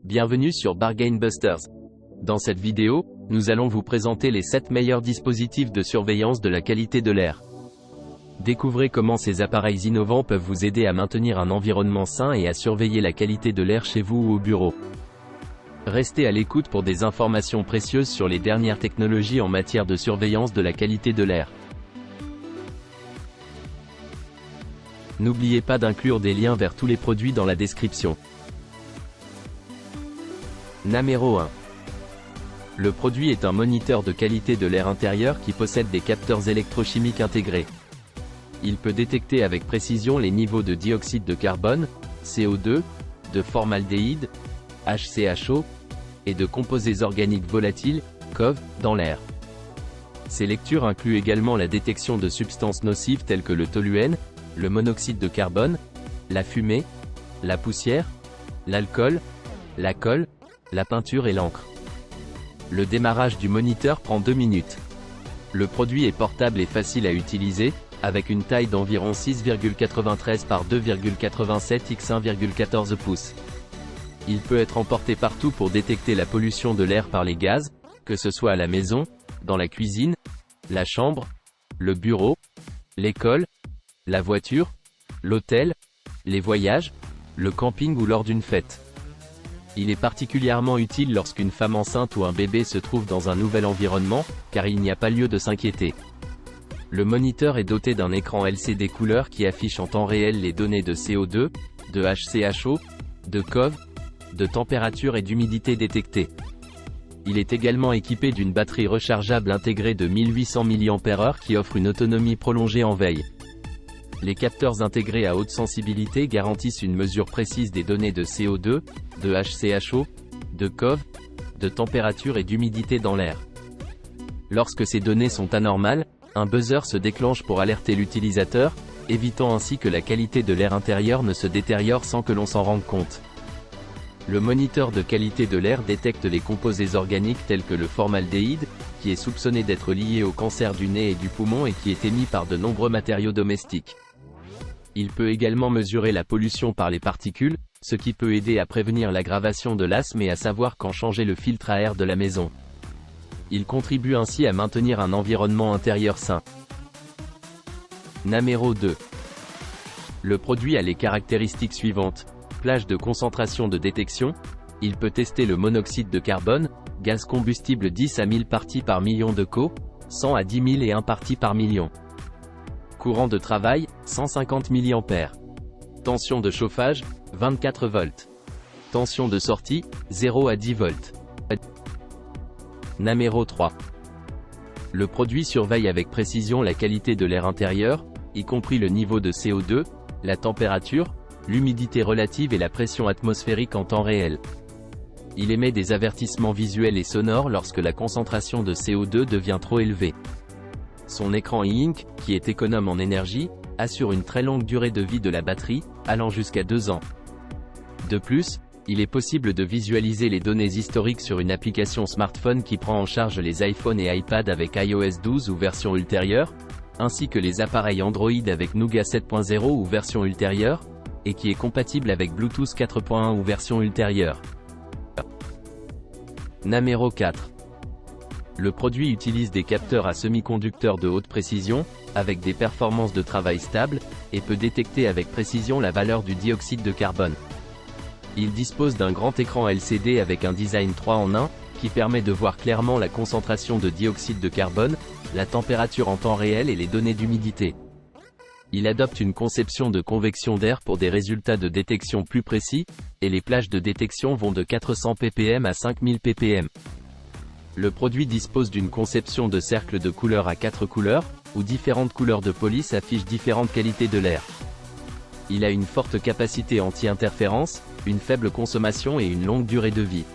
Bienvenue sur Bargain Busters. Dans cette vidéo, nous allons vous présenter les 7 meilleurs dispositifs de surveillance de la qualité de l'air. Découvrez comment ces appareils innovants peuvent vous aider à maintenir un environnement sain et à surveiller la qualité de l'air chez vous ou au bureau. Restez à l'écoute pour des informations précieuses sur les dernières technologies en matière de surveillance de la qualité de l'air. N'oubliez pas d'inclure des liens vers tous les produits dans la description. Numéro 1. Le produit est un moniteur de qualité de l'air intérieur qui possède des capteurs électrochimiques intégrés. Il peut détecter avec précision les niveaux de dioxyde de carbone, CO2, de formaldéhyde, HCHO, et de composés organiques volatiles, COV, dans l'air. Ces lectures incluent également la détection de substances nocives telles que le toluène, le monoxyde de carbone, la fumée, la poussière, l'alcool, la colle, la peinture et l'encre. Le démarrage du moniteur prend 2 minutes. Le produit est portable et facile à utiliser, avec une taille d'environ 6,93 par 2,87 x 1,14 pouces. Il peut être emporté partout pour détecter la pollution de l'air par les gaz, que ce soit à la maison, dans la cuisine, la chambre, le bureau, l'école, la voiture, l'hôtel, les voyages, le camping ou lors d'une fête. Il est particulièrement utile lorsqu'une femme enceinte ou un bébé se trouve dans un nouvel environnement, car il n'y a pas lieu de s'inquiéter. Le moniteur est doté d'un écran LCD couleur qui affiche en temps réel les données de CO2, de HCHO, de COV, de température et d'humidité détectées. Il est également équipé d'une batterie rechargeable intégrée de 1800 mAh qui offre une autonomie prolongée en veille. Les capteurs intégrés à haute sensibilité garantissent une mesure précise des données de CO2, de HCHO, de COV, de température et d'humidité dans l'air. Lorsque ces données sont anormales, un buzzer se déclenche pour alerter l'utilisateur, évitant ainsi que la qualité de l'air intérieur ne se détériore sans que l'on s'en rende compte. Le moniteur de qualité de l'air détecte les composés organiques tels que le formaldéhyde, qui est soupçonné d'être lié au cancer du nez et du poumon et qui est émis par de nombreux matériaux domestiques. Il peut également mesurer la pollution par les particules, ce qui peut aider à prévenir l'aggravation de l'asthme et à savoir quand changer le filtre à air de la maison. Il contribue ainsi à maintenir un environnement intérieur sain. Numéro 2. Le produit a les caractéristiques suivantes. Plage de concentration de détection. Il peut tester le monoxyde de carbone, gaz combustible 10 à 1000 parties par million de CO, 100 à 10 000 et 1 partie par million. Courant de travail, 150 mA. Tension de chauffage, 24 volts. Tension de sortie, 0 à 10 volts. Numéro 3. Le produit surveille avec précision la qualité de l'air intérieur, y compris le niveau de CO2, la température, l'humidité relative et la pression atmosphérique en temps réel. Il émet des avertissements visuels et sonores lorsque la concentration de CO2 devient trop élevée. Son écran e-ink, qui est économe en énergie, assure une très longue durée de vie de la batterie, allant jusqu'à 2 ans. De plus, il est possible de visualiser les données historiques sur une application smartphone qui prend en charge les iPhone et iPad avec iOS 12 ou version ultérieure, ainsi que les appareils Android avec Nougat 7.0 ou version ultérieure, et qui est compatible avec Bluetooth 4.1 ou version ultérieure. Numéro 4. Le produit utilise des capteurs à semi-conducteurs de haute précision, avec des performances de travail stables, et peut détecter avec précision la valeur du dioxyde de carbone. Il dispose d'un grand écran LCD avec un design 3 en 1, qui permet de voir clairement la concentration de dioxyde de carbone, la température en temps réel et les données d'humidité. Il adopte une conception de convection d'air pour des résultats de détection plus précis, et les plages de détection vont de 400 ppm à 5000 ppm. Le produit dispose d'une conception de cercle de couleur à 4 couleurs, où différentes couleurs de police affichent différentes qualités de l'air. Il a une forte capacité anti-interférence, une faible consommation et une longue durée de vie.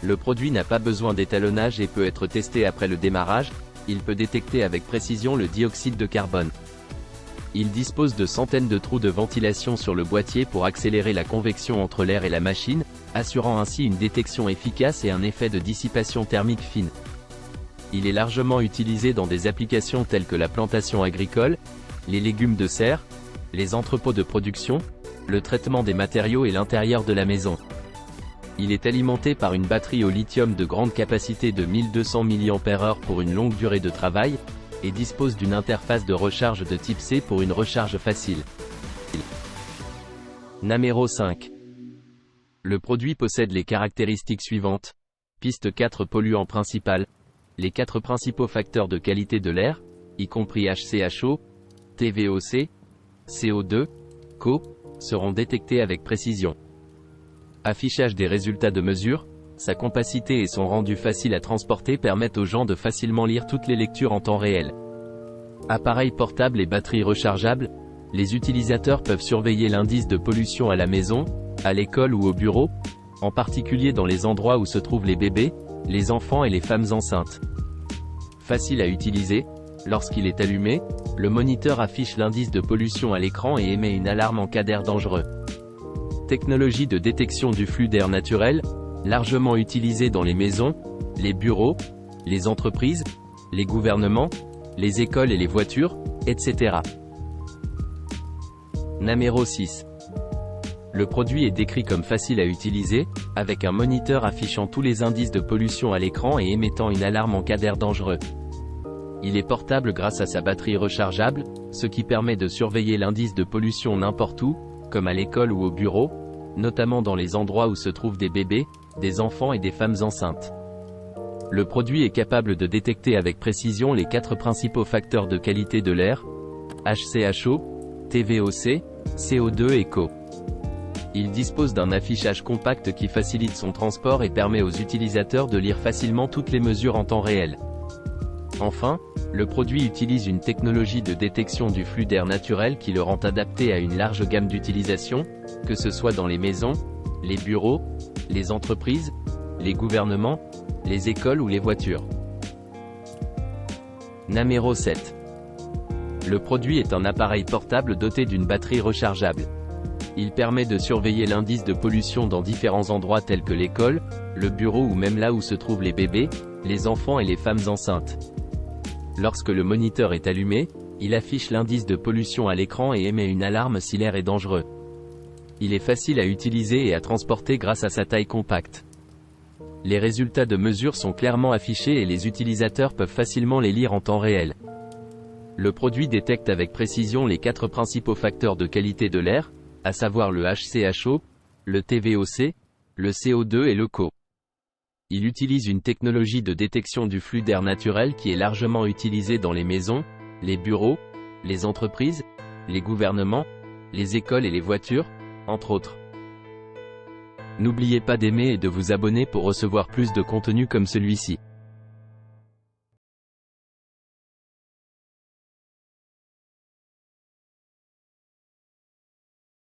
Le produit n'a pas besoin d'étalonnage et peut être testé après le démarrage. Il peut détecter avec précision le dioxyde de carbone. Il dispose de centaines de trous de ventilation sur le boîtier pour accélérer la convection entre l'air et la machine, assurant ainsi une détection efficace et un effet de dissipation thermique fine. Il est largement utilisé dans des applications telles que la plantation agricole, les légumes de serre, les entrepôts de production, le traitement des matériaux et l'intérieur de la maison. Il est alimenté par une batterie au lithium de grande capacité de 1200 mAh pour une longue durée de travail, et dispose d'une interface de recharge de type C pour une recharge facile. Namero 5. Le produit possède les caractéristiques suivantes. Piste 4 polluants principal. Les 4 principaux facteurs de qualité de l'air, y compris HCHO, TVOC, CO2, CO, seront détectés avec précision. Affichage des résultats de mesure, sa compacité et son rendu facile à transporter permettent aux gens de facilement lire toutes les lectures en temps réel. Appareil portable et batterie rechargeable, les utilisateurs peuvent surveiller l'indice de pollution à la maison, à l'école ou au bureau, en particulier dans les endroits où se trouvent les bébés, les enfants et les femmes enceintes. Facile à utiliser, lorsqu'il est allumé, le moniteur affiche l'indice de pollution à l'écran et émet une alarme en cas d'air dangereux. Technologie de détection du flux d'air naturel, largement utilisée dans les maisons, les bureaux, les entreprises, les gouvernements, les écoles et les voitures, etc. Namero 6. Le produit est décrit comme facile à utiliser, avec un moniteur affichant tous les indices de pollution à l'écran et émettant une alarme en cas d'air dangereux. Il est portable grâce à sa batterie rechargeable, ce qui permet de surveiller l'indice de pollution n'importe où, comme à l'école ou au bureau, notamment dans les endroits où se trouvent des bébés, des enfants et des femmes enceintes. Le produit est capable de détecter avec précision les 4 principaux facteurs de qualité de l'air, HCHO, TVOC, CO2 et CO. Il dispose d'un affichage compact qui facilite son transport et permet aux utilisateurs de lire facilement toutes les mesures en temps réel. Enfin, le produit utilise une technologie de détection du flux d'air naturel qui le rend adapté à une large gamme d'utilisations, que ce soit dans les maisons, les bureaux, les entreprises, les gouvernements, les écoles ou les voitures. Namero 7. Le produit est un appareil portable doté d'une batterie rechargeable. Il permet de surveiller l'indice de pollution dans différents endroits tels que l'école, le bureau ou même là où se trouvent les bébés, les enfants et les femmes enceintes. Lorsque le moniteur est allumé, il affiche l'indice de pollution à l'écran et émet une alarme si l'air est dangereux. Il est facile à utiliser et à transporter grâce à sa taille compacte. Les résultats de mesure sont clairement affichés et les utilisateurs peuvent facilement les lire en temps réel. Le produit détecte avec précision les 4 principaux facteurs de qualité de l'air, à savoir le HCHO, le TVOC, le CO2 et le CO. Il utilise une technologie de détection du flux d'air naturel qui est largement utilisée dans les maisons, les bureaux, les entreprises, les gouvernements, les écoles et les voitures, entre autres. N'oubliez pas d'aimer et de vous abonner pour recevoir plus de contenu comme celui-ci.